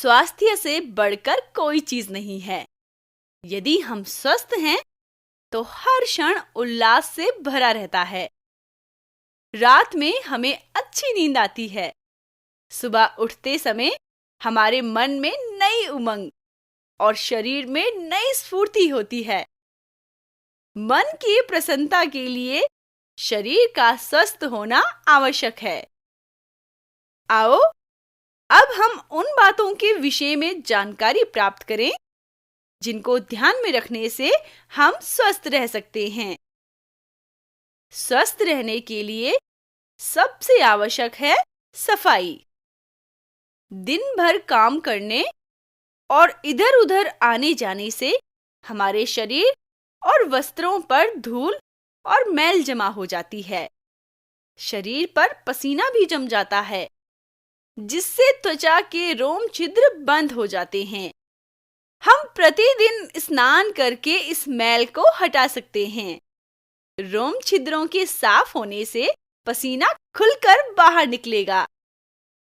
स्वास्थ्य से बढ़कर कोई चीज नहीं है। यदि हम स्वस्थ हैं, तो हर क्षण उल्लास से भरा रहता है। रात में हमें अच्छी नींद आती है। सुबह उठते समय हमारे मन में नई उमंग और शरीर में नई स्फूर्ति होती है। मन की प्रसन्नता के लिए शरीर का स्वस्थ होना आवश्यक है। आओ, अब हम उन बातों के विषय में जानकारी प्राप्त करें जिनको ध्यान में रखने से हम स्वस्थ रह सकते हैं। स्वस्थ रहने के लिए सबसे आवश्यक है सफाई। दिन भर काम करने और इधर-उधर आने जाने से हमारे शरीर और वस्त्रों पर धूल और मैल जमा हो जाती है। शरीर पर पसीना भी जम जाता है, जिससे त्वचा के रोम छिद्र बंद हो जाते हैं। हम प्रतिदिन स्नान करके इस मैल को हटा सकते हैं। रोम छिद्रों के साफ होने से पसीना खुलकर बाहर निकलेगा।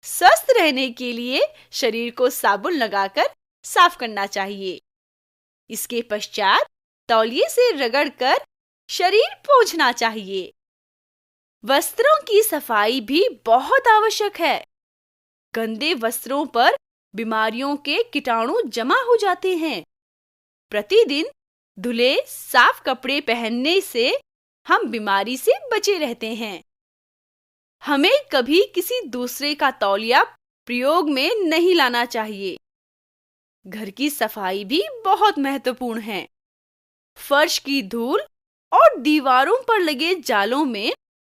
स्वस्थ रहने के लिए शरीर को साबुन लगाकर साफ करना चाहिए। इसके पश्चात तौलिए से रगड़कर शरीर पोंछना चाहिए। वस्त्रों की सफाई भी बहुत आवश्यक है। गंदे वस्त्रों पर बीमारियों के कीटाणु जमा हो जाते हैं। प्रतिदिन धुले साफ कपड़े पहनने से हम बीमारी से बचे रहते हैं। हमें कभी किसी दूसरे का तौलिया प्रयोग में नहीं लाना चाहिए। घर की सफाई भी बहुत महत्वपूर्ण है। फर्श की धूल और दीवारों पर लगे जालों में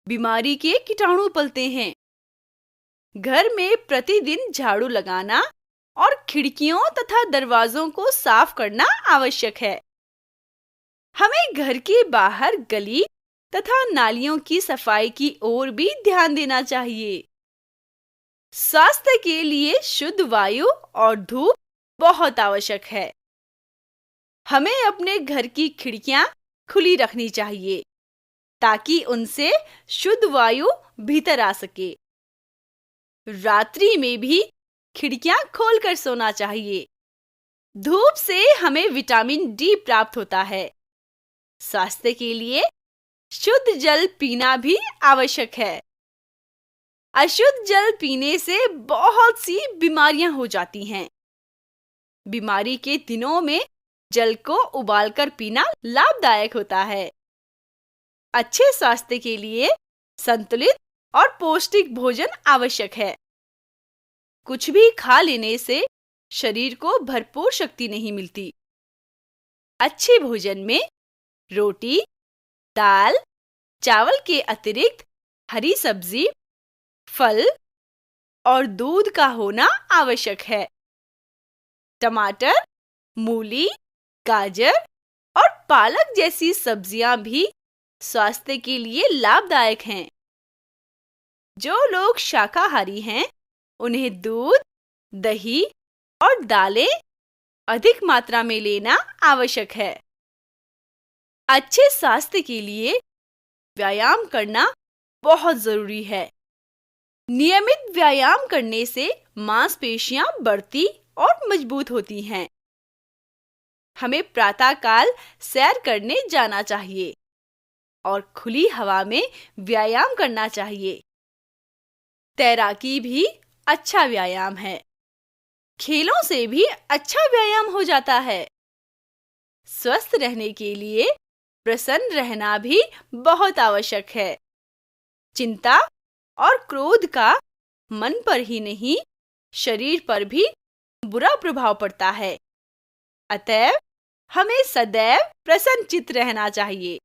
बीमारी के कीटाणु पलते हैं। घर में प्रतिदिन झाड़ू लगाना और खिड़कियों तथा दरवाजों को साफ करना आवश्यक है। हमें घर के बाहर गली तथा नालियों की सफाई की ओर भी ध्यान देना चाहिए। स्वास्थ्य के लिए शुद्ध वायु और धूप बहुत आवश्यक है। हमें अपने घर की खिड़कियां खुली रखनी चाहिए ताकि उनसे शुद्ध वायु भीतर आ सके। रात्रि में भी खिड़कियां खोलकर सोना चाहिए। धूप से हमें विटामिन डी प्राप्त होता है। स्वास्थ्य के लिए शुद्ध जल पीना भी आवश्यक है। अशुद्ध जल पीने से बहुत सी बीमारियां हो जाती हैं। बीमारी के दिनों में जल को उबालकर पीना लाभदायक होता है। अच्छे स्वास्थ्य के लिए संतुलित और पौष्टिक भोजन आवश्यक है। कुछ भी खा लेने से शरीर को भरपूर शक्ति नहीं मिलती। अच्छे भोजन में रोटी, दाल, चावल के अतिरिक्त हरी सब्जी, फल और दूध का होना आवश्यक है। टमाटर, मूली, गाजर और पालक जैसी सब्जियां भी स्वास्थ्य के लिए लाभदायक हैं। जो लोग शाकाहारी हैं, उन्हें दूध, दही और दालें अधिक मात्रा में लेना आवश्यक है। अच्छे स्वास्थ्य के लिए व्यायाम करना बहुत जरूरी है। नियमित व्यायाम करने से मांसपेशियां बढ़ती और मजबूत होती हैं। हमें प्रातःकाल सैर करने जाना चाहिए और खुली हवा में व्यायाम करना चाहिए। तैराकी भी अच्छा व्यायाम है। खेलों से भी अच्छा व्यायाम हो जाता है। स्वस्थ रहने के लिए प्रसन्न रहना भी बहुत आवश्यक है। चिंता और क्रोध का मन पर ही नहीं, शरीर पर भी बुरा प्रभाव पड़ता है। अतएव हमें सदैव प्रसन्नचित्त रहना चाहिए।